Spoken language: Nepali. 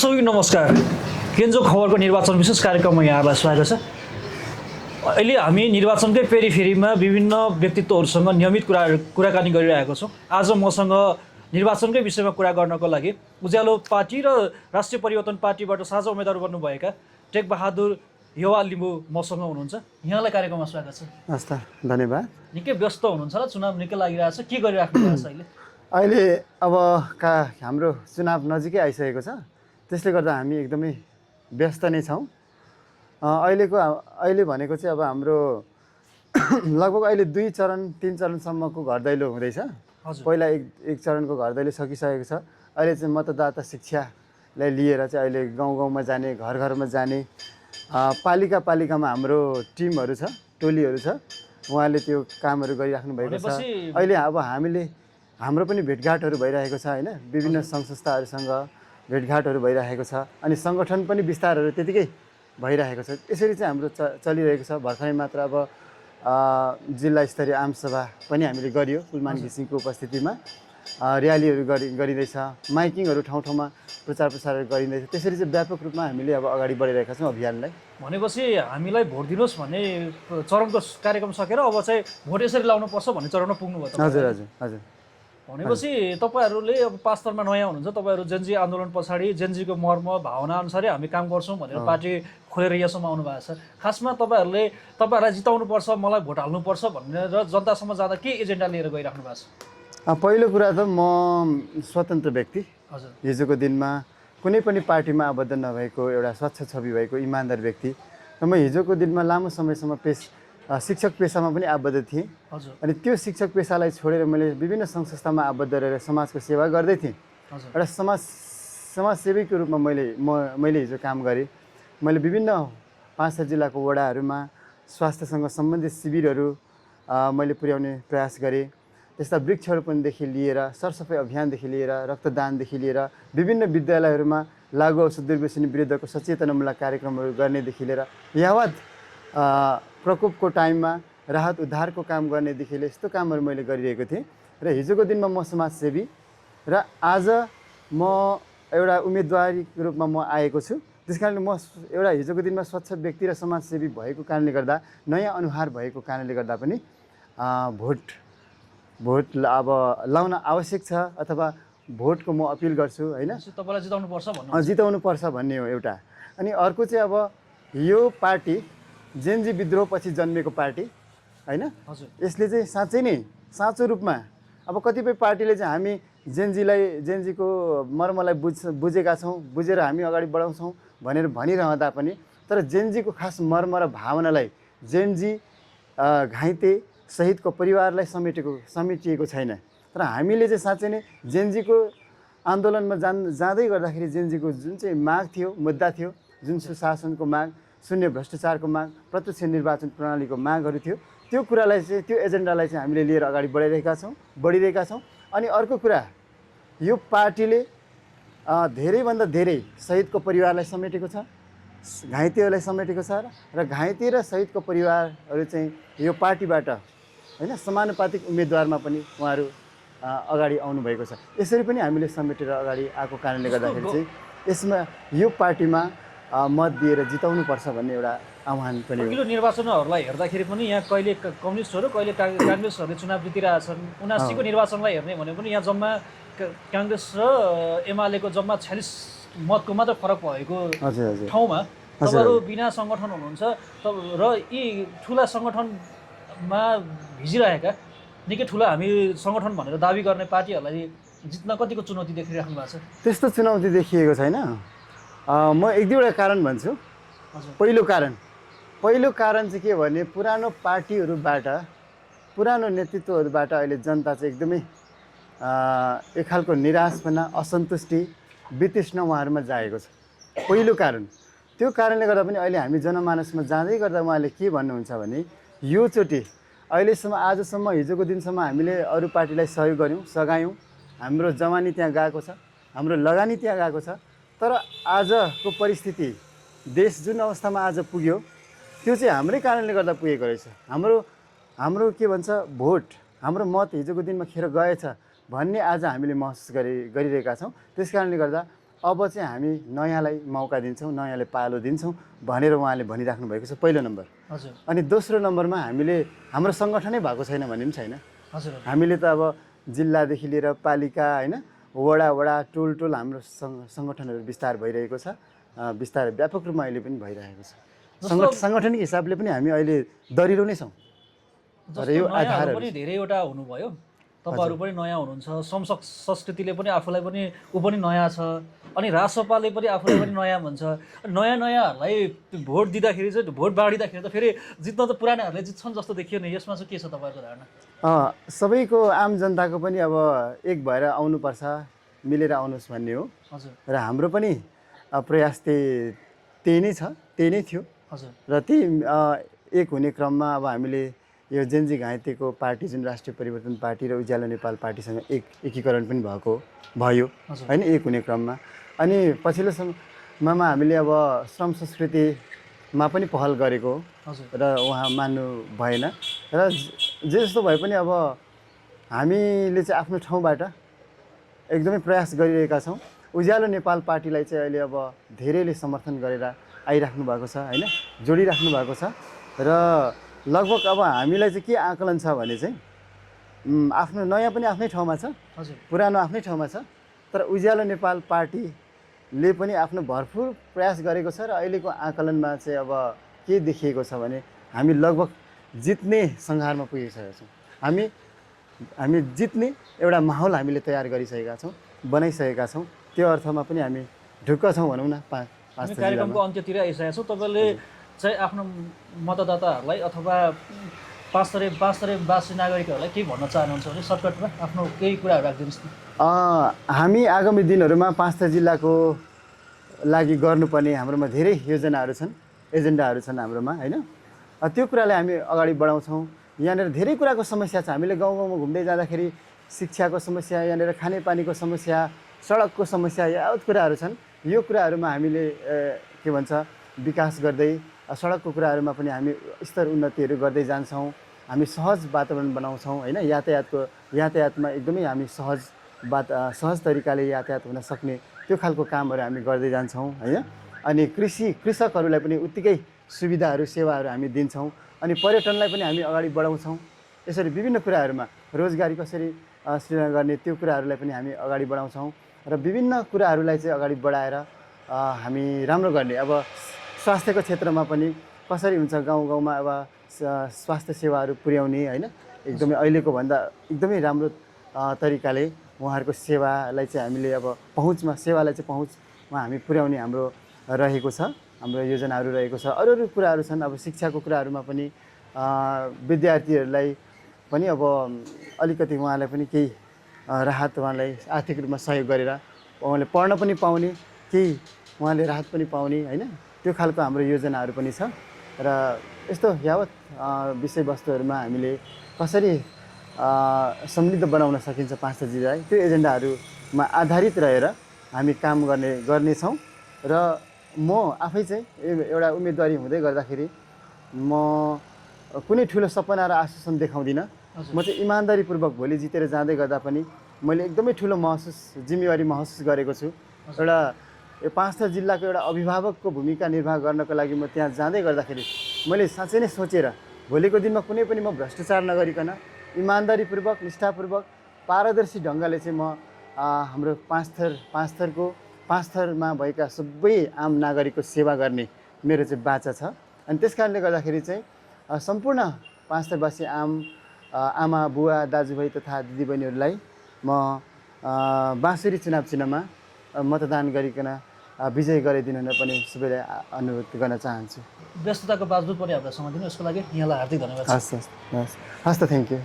दर्शक नमस्कार। केन्जो खबरको निर्वाचन विशेष कार्यक्रममा यहाँहरूलाई स्वागत छ। अहिले हामी निर्वाचनकै पेरिफेरीमा विभिन्न व्यक्तित्वहरूसँग नियमित कुराकानी गरिरहेको छौँ। आज मसँग निर्वाचनकै विषयमा कुरा गर्नको लागि उज्यालो पार्टी र राष्ट्रिय परिवर्तन पार्टीबाट साझा उम्मेदवार बन्नुभएका टेकबहादुर युवा लिम्बू मसँग हुनुहुन्छ। यहाँलाई कार्यक्रममा स्वागत छ। हस् त, धन्यवाद। निकै व्यस्त हुनुहुन्छ र चुनाव निकै लागिरहेछ, के गरिराख्नु भएको छ अहिले? अहिले अब हाम्रो चुनाव नजिकै आइसकेको छ, त्यसले गर्दा हामी एकदमै व्यस्त नै छौँ। अहिले भनेको चाहिँ अब हाम्रो लगभग अहिले 2 चरण 3 चरणसम्मको घर दैलो हुँदैछ। पहिला एक चरणको घर दैलो सकिसकेको छ। अहिले चाहिँ मतदाता शिक्षालाई लिएर चाहिँ अहिले गाउँ गाउँमा जाने, घर घरमा जाने, पालिकामा हाम्रो टिमहरू छ, टोलीहरू छ, उहाँले त्यो कामहरू गरिराख्नु भएको छ। अहिले अब हाम्रो पनि भेटघाटहरू भइरहेको छ होइन, विभिन्न सङ्घ संस्थाहरूसँग भेटघाटहरू भइरहेको छ अनि सङ्गठन पनि विस्तारहरू त्यतिकै भइरहेको छ। यसरी चाहिँ हाम्रो चलिरहेको छ। भर्खरै मात्र अब जिल्ला स्तरीय आमसभा पनि हामीले गरियो कुलमान घिसिङको उपस्थितिमा। र्यालीहरू गरिँदैछ, माइकिङहरू ठाउँ ठाउँमा प्रचार गरिँदैछ। त्यसरी चाहिँ व्यापक रूपमा हामीले अब अगाडि बढिरहेका छौँ अभियानलाई। भनेपछि हामीलाई भोट दिनुहोस् भन्ने चरणको कार्यक्रम सकेर अब चाहिँ भोट यसरी लाउनुपर्छ भन्ने चरणमा पुग्नुभयो। हजुर हजुर हजुर। भनेपछि तपाईँहरूले अब 5 स्तरमा नयाँ हुनुहुन्छ। तपाईँहरू जेनजी आन्दोलन पछाडि जेनजीको मर्म भावना अनुसारै हामी काम गर्छौँ भनेर पार्टी खोलेर यहाँसम्म आउनु भएको छ। खासमा तपाईँहरूलाई जिताउनुपर्छ, मलाई भोट हाल्नुपर्छ भनेर जनतासम्म जाँदा के एजेन्डा लिएर गइराख्नु भएको छ? पहिलो कुरा त म स्वतन्त्र व्यक्ति, हजुर, हिजोको दिनमा कुनै पनि पार्टीमा आबद्ध नभएको एउटा स्वच्छ छवि भएको इमान्दार व्यक्ति र म हिजोको दिनमा लामो समयसम्म शिक्षक पेसामा पनि आबद्ध थिएँ। हजुर। अनि त्यो शिक्षक पेसालाई छोडेर मैले विभिन्न सङ्घ संस्थामा आबद्ध रहेर समाजको सेवा गर्दै थिएँ। एउटा समाजसेवीको रूपमा मैले हिजो काम गरेँ। मैले विभिन्न 5 जिल्लाको वडाहरूमा स्वास्थ्यसँग सम्बन्धित शिविरहरू मैले पुर्याउने प्रयास गरेँ। त्यस्ता वृक्षारोपणदेखि लिएर सरसफाइ अभियानदेखि लिएर रक्तदानदेखि लिएर विभिन्न विद्यालयहरूमा लागु औषध दुर्व्यसनी विरुद्धको सचेतनामूलक कार्यक्रमहरू गर्नेदेखि लिएर यावत प्रकोपको टाइममा राहत उद्धारको काम गर्नेदेखि लिएर यस्तो कामहरू मैले गरिरहेको थिएँ। र हिजोको दिनमा म समाजसेवी र आज म एउटा उम्मेदवारीको रूपमा म आएको छु। त्यस कारणले म एउटा हिजोको दिनमा स्वच्छ व्यक्ति र समाजसेवी भएको कारणले गर्दा, नयाँ अनुहार भएको कारणले गर्दा पनि भोट अब लाउन आवश्यक छ अथवा भोटको म अपिल गर्छु होइन। तपाईँलाई जिताउनुपर्छ भन्ने हो एउटा। अनि अर्को चाहिँ अब यो पार्टी जेनजी विद्रोह पछि जन्मेको पार्टी होइन। यसले चाहिँ साँच्चै नै साँचो रूपमा अब कतिपय पार्टीले चाहिँ हामी जेनजीको मर्मलाई बुझेका छौँ, बुझेर हामी अगाडि बढाउँछौँ भनेर भनिरहँदा पनि तर जेनजीको खास मर्म र भावनालाई जेनजी घाइते शहीदको परिवारलाई समेटिएको छैन। तर हामीले चाहिँ साँच्चै नै जेनजीको आन्दोलनमा जाँदै गर्दाखेरि जेनजीको जुन चाहिँ माग थियो, मुद्दा थियो, जुन सुशासनको माग, शून्य भ्रष्टाचारको माग, प्रत्यक्ष निर्वाचन प्रणालीको मागहरू थियो, त्यो कुरालाई चाहिँ त्यो एजेन्डालाई चाहिँ हामीले लिएर अगाडि बढिरहेका छौँ। अनि अर्को कुरा, यो पार्टीले धेरैभन्दा धेरै शहीदको परिवारलाई समेटेको छ, घाइतेहरूलाई समेटेको छ र घाइते र शहीदको परिवारहरू चाहिँ यो पार्टीबाट होइन समानुपातिक उम्मेदवारमा पनि उहाँहरू अगाडि आउनुभएको छ। यसरी पनि हामीले समेटेर अगाडि आएको कारणले गर्दाखेरि चाहिँ यसमा यो पार्टीमा मत दिएर जिताउनुपर्छ भन्ने एउटा आह्वान पनि हो। अघिल्लो निर्वाचनहरूलाई हेर्दाखेरि पनि यहाँ कहिले कम्युनिस्टहरू कहिले काङ्ग्रेसहरूले चुनाव जितिरहेछन्। 79को निर्वाचनलाई हेर्ने भने पनि यहाँ जम्मा काङ्ग्रेस र एमालेको जम्मा 46 मतको मात्र फरक भएको ठाउँमा तपाईँहरू बिना सङ्गठन हुनुहुन्छ र यी ठुला सङ्गठनमा भिजिरहेका निकै ठुला हामी सङ्गठन भनेर दाबी गर्ने पार्टीहरूलाई जित्न कतिको चुनौती देखिराख्नु भएको छ? त्यस्तो चुनौती देखिएको छैन। म 1-2वटा कारण भन्छु। पहिलो कारण चाहिँ के भने पुरानो पार्टीहरूबाट, पुरानो नेतृत्वहरूबाट अहिले जनता चाहिँ एकदमै एक खालको निराशपना, असन्तुष्टि, वितृष्णा उहाँहरूमा जागेको छ। पहिलो कारण त्यो कारणले गर्दा पनि अहिले हामी जनमानसमा जाँदै गर्दा उहाँले के भन्नुहुन्छ भने योचोटि अहिलेसम्म आजसम्म हिजोको दिनसम्म हामीले अरू पार्टीलाई सहयोग गऱ्यौँ, सघायौँ, हाम्रो जवानी त्यहाँ गएको छ, हाम्रो लगानी त्यहाँ गएको छ। तर आजको परिस्थिति, देश जुन अवस्थामा आज पुग्यो त्यो चाहिँ हाम्रै कारणले गर्दा पुगेको रहेछ। हाम्रो के भन्छ भोट, हाम्रो मत हिजोको दिनमा खेर गएछ भन्ने आज हामीले महसुस गरिरहेका छौँ। त्यस कारणले गर्दा अब चाहिँ हामी नयाँलाई मौका दिन्छौँ, नयाँले पालो दिन्छौँ भनेर उहाँले भनिराख्नु भएको छ पहिलो नम्बर। हजुर अनि दोस्रो नम्बरमा हामीले हाम्रो सङ्गठनै भएको छैन भन्ने पनि छैन। हजुर हामीले त अब जिल्लादेखि लिएर पालिका होइन, वडा टोल हाम्रो सङ्गठनहरू विस्तार भइरहेको छ, विस्तार व्यापक रूपमा अहिले पनि भइरहेको छ। साङ्गठनिक हिसाबले पनि हामी अहिले दरिलो नै छौँ। र यो आधारहरू पनि धेरैवटा हुनुभयो, तपाईँहरू पनि नयाँ हुनुहुन्छ, संस्कृतिले पनि आफूलाई पनि ऊ पनि नयाँ छ, अनि राजसपाले पनि आफूलाई पनि नयाँ भन्छ। नयाँहरूलाई भोट दिँदाखेरि चाहिँ भोट बाँडिँदाखेरि त फेरि जित्न त पुरानाहरूले जित्छन् जस्तो देखियो नि, यसमा चाहिँ के छ तपाईँहरूको धारणा? सबैको आम जनताको पनि अब एक भएर आउनुपर्छ, मिलेर आउनुहोस् भन्ने हो। हजुर र हाम्रो पनि प्रयास त्यही नै छ, त्यही नै थियो। हजुर र त्यही एक हुने क्रममा अब हामीले यो जेन्जी घाइतेको पार्टी जुन राष्ट्रिय परिवर्तन पार्टी र उज्यालो नेपाल पार्टीसँग एकीकरण पनि भयो होइन, एक हुने क्रममा। अनि पछिल्लो समयमा हामीले अब श्रम संस्कृतिमा पनि पहल गरेको र उहाँ मान्नु भएन। र जे जस्तो भए पनि अब हामीले चाहिँ आफ्नो ठाउँबाट एकदमै प्रयास गरिरहेका छौँ। उज्यालो नेपाल पार्टीलाई चाहिँ अहिले अब धेरैले समर्थन गरेर आइराख्नु भएको छ होइन, जोडिराख्नु भएको छ। र लगभग अब हामीलाई चाहिँ के आकलन छ भने चाहिँ आफ्नो नयाँ पनि आफ्नै ठाउँमा छ, पुरानो आफ्नै ठाउँमा छ, तर उज्यालो नेपाल पार्टीले पनि आफ्नो भरपुर प्रयास गरेको छ। र अहिलेको आकलनमा चाहिँ अब के देखिएको छ भने हामी लगभग जित्ने सङ्घारमा पुगिसकेका छौँ। हामी जित्ने एउटा माहौल हामीले तयार गरिसकेका छौँ, बनाइसकेका छौँ। त्यो अर्थमा पनि हामी ढुक्क छौँ भनौँ न। कार्यक्रमको अन्त्यतिर आइसकेका छौँ। तपाईँले चाहिँ आफ्नो मतदाताहरूलाई अथवा पाँचथरेवासी नागरिकहरूलाई केही भन्न चाहनुहुन्छ भने सर्टकटमा आफ्नो केही कुराहरू राखिदिनुहोस् न। हामी आगामी दिनहरूमा पाँचथर जिल्लाको लागि गर्नुपर्ने हाम्रोमा धेरै योजनाहरू छन्, एजेन्डाहरू छन् हाम्रोमा होइन। त्यो कुरालाई हामी अगाडि बढाउँछौँ। यहाँनिर धेरै कुराको समस्या छ। हामीले गाउँ गाउँमा घुम्दै जाँदाखेरि शिक्षाको समस्या, यहाँनिर खानेपानीको समस्या, सडकको समस्या, यावत कुराहरू छन्। यो कुराहरूमा हामीले के भन्छ विकास गर्दै सडकको कुराहरूमा पनि हामी स्तर उन्नतिहरू गर्दै जान्छौँ। हामी सहज वातावरण बनाउँछौँ होइन, यातायातमा एकदमै हामी सहज तरिकाले यातायात हुन सक्ने त्यो खालको कामहरू हामी गर्दै जान्छौँ होइन। अनि कृषकहरूलाई पनि उत्तिकै सुविधाहरू सेवाहरू हामी दिन्छौँ। अनि पर्यटनलाई पनि हामी अगाडि बढाउँछौँ। यसरी विभिन्न कुराहरूमा रोजगारी कसरी सृजना गर्ने त्यो कुराहरूलाई पनि हामी अगाडि बढाउँछौँ। र विभिन्न कुराहरूलाई चाहिँ अगाडि बढाएर हामी राम्रो गर्ने, अब स्वास्थ्यको क्षेत्रमा पनि कसरी हुन्छ गाउँ गाउँमा अब स्वास्थ्य सेवाहरू पुर्याउने होइन, एकदमै अहिलेको भन्दा एकदमै राम्रो तरिकाले उहाँहरूको सेवालाई चाहिँ हामीले अब सेवालाई चाहिँ पहुँचमा हामी पुर्याउने हाम्रो रहेको छ, हाम्रो योजनाहरू रहेको छ। अरू कुराहरू छन्। अब शिक्षाको कुराहरूमा पनि विद्यार्थीहरूलाई पनि अब अलिकति उहाँलाई पनि केही राहत, उहाँलाई आर्थिक रूपमा सहयोग गरेर उहाँले पढ्न पनि पाउने, केही उहाँले राहत पनि पाउने होइन, त्यो खालको हाम्रो योजनाहरू पनि छ। र यस्तो यावत विषयवस्तुहरूमा हामीले कसरी समृद्ध बनाउन सकिन्छ पाँचथर जिल्लालाई, त्यो एजेन्डाहरूमा आधारित रहेर हामी काम गर्नेछौँ। र म आफै चाहिँ एउटा उम्मेदवारी हुँदै गर्दाखेरि म कुनै ठुलो सपना र आश्वासन देखाउँदिनँ। म चाहिँ इमान्दारीपूर्वक भोलि जितेर जाँदै गर्दा पनि मैले एकदमै ठुलो जिम्मेवारी महसुस गरेको छु। एउटा यो पाँचथर जिल्लाको एउटा अभिभावकको भूमिका निर्वाह गर्नको लागि म त्यहाँ जाँदै गर्दाखेरि मैले साँच्चै नै सोचेर भोलिको दिनमा कुनै पनि म भ्रष्टाचार नगरिकन इमान्दारीपूर्वक, निष्ठापूर्वक, पारदर्शी ढङ्गले चाहिँ म हाम्रो पाँचथरमा भएका सबै आम नागरिकको सेवा गर्ने मेरो चाहिँ बाचा छ। अनि त्यस कारणले गर्दाखेरि चाहिँ सम्पूर्ण पाँचथरवासी आमा बुवा दाजुभाइ तथा दिदीबहिनीहरूलाई म बाँसुरी चुनाव चिन्हमा मतदान गरिकन विजय गराइदिनु हुन पनि सबैलाई अनुरोध गर्न चाहन्छु। व्यस्तताको बावजुद पनि हामीलाई समय दिनु यसको लागि यहाँलाई हार्दिक धन्यवाद। हस् त, थ्याङ्क यू।